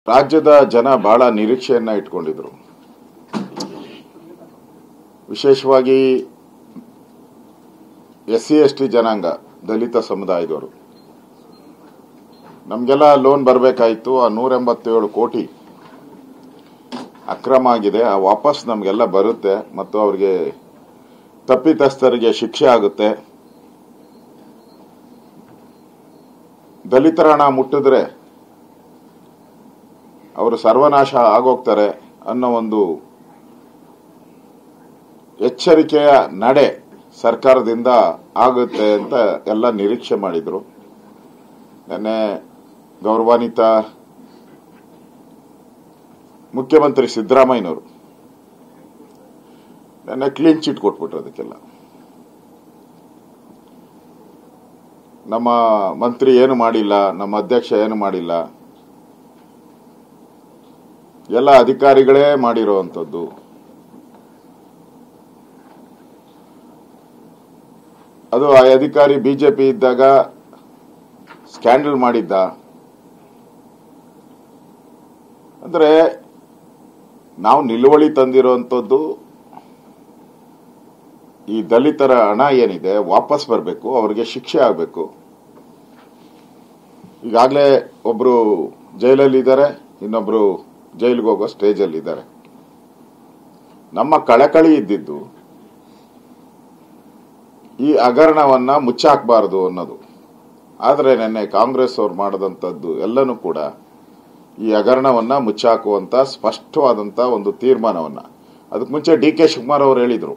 ರಾಜ್ಯದ ಜನ ಬಹಳ ನಿರೀಕ್ಷೆಯನ್ನ ಇಟ್ಕೊಂಡಿದ್ರು. ವಿಶೇಷವಾಗಿ SC ST ಜನಾಂಗ, ದಲಿತ ಸಮುದಾಯದವರು. ನಮಗೆಲ್ಲ ಲೋನ್ ಬರಬೇಕಾಯಿತು. ಆ 187 ಕೋಟಿ ಅಕ್ರಮ ಆಗಿದೆ. ಆ ವಾಪಸ್ ನಮಗೆಲ್ಲ ಬರುತ್ತೆ ಮತ್ತು ಅವರಿಗೆ ತಪ್ಪಿತಸ್ಥರಿಗೆ ಶಿಕ್ಷೆ ಆಗುತ್ತೆ. ದಲಿತರ ಹಣ ಮುಟ್ಟಿದ್ರೆ ಅವರು ಸರ್ವನಾಶ ಆಗೋಗ್ತಾರೆ ಅನ್ನೋ ಒಂದು ಎಚ್ಚರಿಕೆಯ ನಡೆ ಸರ್ಕಾರದಿಂದ ಆಗುತ್ತೆ ಅಂತ ಎಲ್ಲ ನಿರೀಕ್ಷೆ ಮಾಡಿದ್ರು. ನೆನ್ನೆ ಗೌರವಾನ್ವಿತ ಮುಖ್ಯಮಂತ್ರಿ ಸಿದ್ದರಾಮಯ್ಯನವರು ನೆನ್ನೆ ಕ್ಲೀನ್ ಚಿಟ್ ಕೊಟ್ಬಿಟ್ರು. ಅದಕ್ಕೆಲ್ಲ ನಮ್ಮ ಮಂತ್ರಿ ಏನು ಮಾಡಿಲ್ಲ, ನಮ್ಮ ಅಧ್ಯಕ್ಷ ಏನು ಮಾಡಿಲ್ಲ, ಎಲ್ಲ ಅಧಿಕಾರಿಗಳೇ ಮಾಡಿರುವಂಥದ್ದು. ಅದು ಆ ಅಧಿಕಾರಿ ಬಿಜೆಪಿ ಇದ್ದಾಗ ಸ್ಕ್ಯಾಂಡಲ್ ಮಾಡಿದ್ದ. ಅಂದ್ರೆ ನಾವು ನಿಲುವಳಿ ತಂದಿರುವಂಥದ್ದು ಈ ದಲಿತರ ಹಣ ಏನಿದೆ ವಾಪಸ್ ಬರಬೇಕು, ಅವರಿಗೆ ಶಿಕ್ಷೆ ಆಗಬೇಕು. ಈಗಾಗಲೇ ಒಬ್ರು ಜೈಲಲ್ಲಿ ಇದ್ದಾರೆ, ಇನ್ನೊಬ್ರು ಜೈಲಿಗೆ ಹೋಗೋ ಸ್ಟೇಜಲ್ಲಿ ಇದ್ದಾರೆ. ನಮ್ಮ ಕಳಕಳಿ ಇದ್ದಿದ್ದು ಈ ಹಗರಣವನ್ನ ಮುಚ್ಚಾಕಬಾರದು ಅನ್ನೋದು. ಆದರೆ ನೆನ್ನೆ ಕಾಂಗ್ರೆಸ್ ಅವರು ಮಾಡದಂಥದ್ದು ಎಲ್ಲನೂ ಕೂಡ ಈ ಹಗರಣವನ್ನ ಮುಚ್ಚಾಕುವಂತ ಸ್ಪಷ್ಟವಾದಂತ ಒಂದು ತೀರ್ಮಾನವನ್ನ. ಅದಕ್ಕೆ ಮುಂಚೆ DK ಶಿವಕುಮಾರ್ ಅವರು ಹೇಳಿದ್ರು,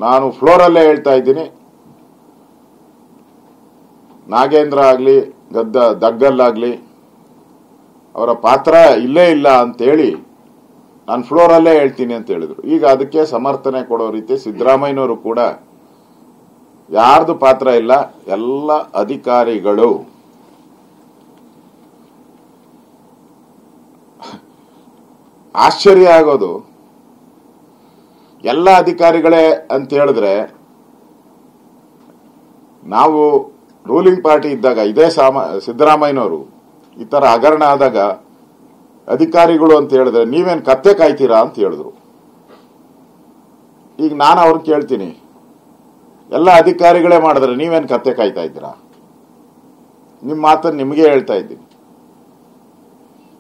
ನಾನು ಫ್ಲೋರಲ್ಲೇ ಹೇಳ್ತಾ ಇದ್ದೀನಿ, ನಾಗೇಂದ್ರ ಆಗ್ಲಿ ದಗ್ಗಲ್ಲಾಗ್ಲಿ ಅವರ ಪಾತ್ರ ಇಲ್ಲೇ ಇಲ್ಲ ಅಂತೇಳಿ ನಾನು ಫ್ಲೋರಲ್ಲೇ ಹೇಳ್ತೀನಿ ಅಂತ ಹೇಳಿದ್ರು. ಈಗ ಅದಕ್ಕೆ ಸಮರ್ಥನೆ ಕೊಡೋ ರೀತಿ ಸಿದ್ದರಾಮಯ್ಯನವರು ಕೂಡ ಯಾರ್ದು ಪಾತ್ರ ಇಲ್ಲ, ಎಲ್ಲ ಅಧಿಕಾರಿಗಳು ಆಶ್ಚರ್ಯ ಆಗೋದು. ಎಲ್ಲ ಅಧಿಕಾರಿಗಳೇ ಅಂತ ಹೇಳಿದ್ರೆ, ನಾವು ರೂಲಿಂಗ್ ಪಾರ್ಟಿ ಇದ್ದಾಗ ಇದೇ ಸಿದ್ದರಾಮಯ್ಯನವರು ಈ ತರ ಹಗರಣ ಆದಾಗ ಅಧಿಕಾರಿಗಳು ಅಂತ ಹೇಳಿದ್ರೆ ನೀವೇನ್ ಕತ್ತೆ ಕಾಯ್ತೀರಾ ಅಂತ ಹೇಳಿದ್ರು. ಈಗ ನಾನು ಅವ್ರನ್ನ ಕೇಳ್ತೀನಿ, ಎಲ್ಲ ಅಧಿಕಾರಿಗಳೇ ಮಾಡಿದ್ರೆ ನೀವೇನ್ ಕತ್ತೆ ಕಾಯ್ತಾ ಇದ್ದೀರಾ? ನಿಮ್ಮ ಮಾತನ್ನು ನಿಮಗೆ ಹೇಳ್ತಾ ಇದ್ದೀನಿ.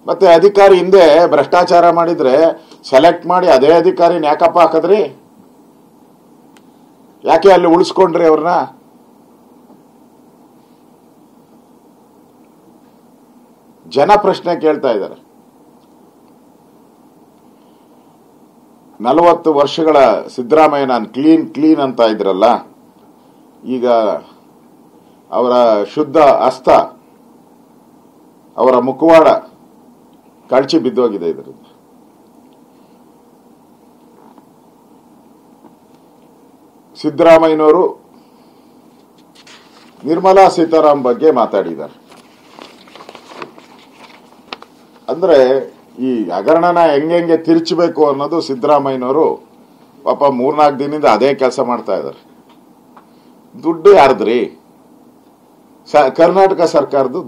ಮತ್ತೆ ಅಧಿಕಾರಿ ಹಿಂದೆ ಭ್ರಷ್ಟಾಚಾರ ಮಾಡಿದ್ರೆ ಸೆಲೆಕ್ಟ್ ಮಾಡಿ ಅದೇ ಅಧಿಕಾರಿನ ಯಾಕಪ್ಪ ಹಾಕದ್ರಿ? ಯಾಕೆ ಅಲ್ಲಿ ಉಳಿಸ್ಕೊಂಡ್ರಿ ಅವ್ರನ್ನ? ಜನ ಪ್ರಶ್ನೆ ಕೇಳ್ತಾ ಇದ್ದಾರೆ. 40 ವರ್ಷಗಳ ಸಿದ್ದರಾಮಯ್ಯ ನಾನು ಕ್ಲೀನ್ ಅಂತ ಇದ್ರಲ್ಲ, ಈಗ ಅವರ ಶುದ್ಧ ಹಸ್ತ, ಅವರ ಮುಖವಾಡ ಕಳಚಿ ಬಿದ್ದೋಗಿದೆ. ಇದರಿಂದ ಸಿದ್ದರಾಮಯ್ಯನವರು ನಿರ್ಮಲಾ ಸೀತಾರಾಮನ್ ಬಗ್ಗೆ ಮಾತಾಡಿದ್ದಾರೆ. ಅಂದ್ರೆ ಈ ಹಗರಣನ ಹೆಂಗೆ ತಿರುಚಬೇಕು ಅನ್ನೋದು ಸಿದ್ದರಾಮಯ್ಯನವರು ಪಾಪ 3-4 ದಿನದಿಂದ ಅದೇ ಕೆಲಸ ಮಾಡ್ತಾ ಇದ್ದಾರೆ. ದುಡ್ಡು ಯಾರ್ದ್ರಿ? ಕರ್ನಾಟಕ ಸರ್ಕಾರದ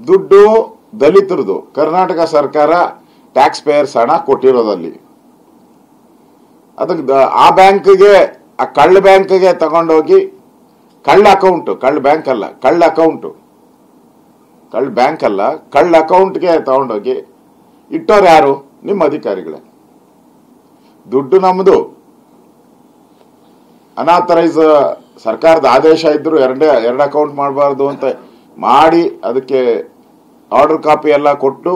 ದುಡ್ಡು ದಲಿತರದು. ಕರ್ನಾಟಕ ಸರ್ಕಾರ ಟ್ಯಾಕ್ಸ್ ಪೇಯರ್ಸ್ ಹಣ ಕೊಟ್ಟಿರೋದಲ್ಲಿ ಅದಕ್ಕೆ ಆ ಬ್ಯಾಂಕ್ಗೆ, ಆ ಕಳ್ಳ ಬ್ಯಾಂಕ್ಗೆ ತಗೊಂಡೋಗಿ, ಕಳ್ಳ ಅಕೌಂಟ್ಗೆ ತಗೊಂಡೋಗಿ ಇಟ್ಟೋರು ಯಾರು? ನಿಮ್ಮ ಅಧಿಕಾರಿಗಳೇ. ದುಡ್ಡು ನಮ್ದು. ಅನಾಥರೈಸ್ ಸರ್ಕಾರದ ಆದೇಶ ಇದ್ರು ಎರಡು ಅಕೌಂಟ್ ಮಾಡಬಾರ್ದು ಅಂತ ಮಾಡಿ ಅದಕ್ಕೆ ಆರ್ಡರ್ ಕಾಪಿ ಎಲ್ಲ ಕೊಟ್ಟು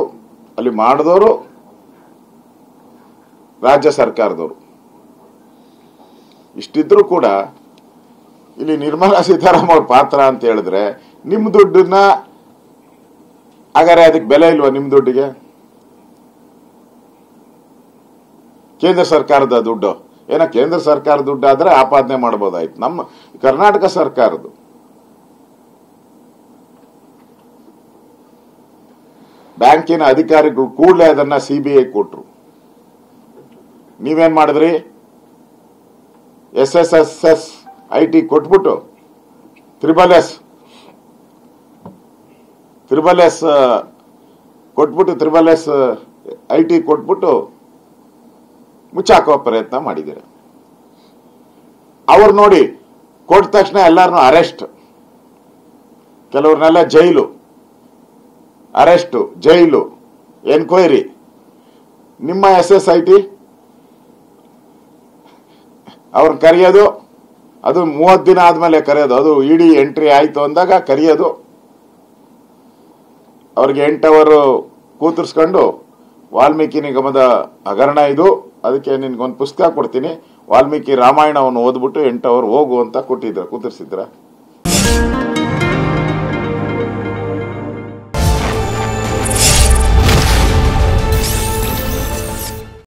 ಅಲ್ಲಿ ಮಾಡಿದವರು ರಾಜ್ಯ ಸರ್ಕಾರದವರು. ಇಷ್ಟಿದ್ರು ಕೂಡ ಇಲ್ಲಿ ನಿರ್ಮಲಾ ಸೀತಾರಾಮನ್ ಅವ್ರ ಪಾತ್ರ ಅಂತ ಹೇಳಿದ್ರೆ, ನಿಮ್ಮ ದುಡ್ಡನ್ನ ಹಾಗಾದ್ರೆ ಅದಕ್ಕೆ ಬೆಲೆ ಇಲ್ವಾ? ನಿಮ್ಮ ದುಡ್ಡಿಗೆ ಕೇಂದ್ರ ಸರ್ಕಾರದ ದುಡ್ಡು ಏನೋ ಕೇಂದ್ರ ಸರ್ಕಾರ ದುಡ್ಡು ಆದ್ರೆ ಆಪಾದನೆ ಮಾಡಬಹುದಾಯ್ತು. ನಮ್ಮ ಕರ್ನಾಟಕ ಸರ್ಕಾರದ್ದು ಬ್ಯಾಂಕಿನ ಅಧಿಕಾರಿಗಳು ಕೂಡಲೇ ಅದನ್ನ CBI ಕೊಟ್ರು. ನೀವೇನ್ ಮಾಡಿದ್ರಿ? SSS IT ಕೊಟ್ಬಿಟ್ಟು SSS ತ್ರಿಬಲ್ ಎಸ್ ಕೊಟ್ಬಿಟ್ಟು ತ್ರಿಬಲ್ ಎಸ್ IT ಕೊಟ್ಬಿಟ್ಟು ಮುಚ್ಚಾಕುವ ಪ್ರಯತ್ನ ಮಾಡಿದ್ದಾರೆ. ಅವ್ರು ನೋಡಿ ಕೊಟ್ಟ ತಕ್ಷಣ ಎಲ್ಲಾರನ್ನೂ ಅರೆಸ್ಟ್, ಕೆಲವ್ರನ್ನೆಲ್ಲ ಜೈಲು, ಅರೆಸ್ಟು, ಜೈಲು, ಎನ್ಕ್ವೈರಿ. ನಿಮ್ಮ SSIT ಅವ್ರನ್ನ ಕರೆಯೋದು, ಅದು 30 ದಿನ ಆದ್ಮೇಲೆ ಕರೆಯೋದು, ಅದು ಇಡಿ ಎಂಟ್ರಿ ಆಯ್ತು ಅಂದಾಗ ಕರೆಯೋದು, ಅವ್ರಿಗೆ 8 ಅವರ್ ಕೂತರ್ಸ್ಕೊಂಡು ವಾಲ್ಮೀಕಿ ನಿಗಮದ ಹಗರಣ ಇದು, ಅದಕ್ಕೆ ನಿನ್ಗೊಂದು ಪುಸ್ತಕ ಕೊಡ್ತೀನಿ, ವಾಲ್ಮೀಕಿ ರಾಮಾಯಣವನ್ನು ಓದ್ಬಿಟ್ಟು 8 ಅವರ್ ಹೋಗು ಅಂತ ಕೊಟ್ಟಿದ್ರ, ಕೂತಿರ್ಸಿದ್ರ.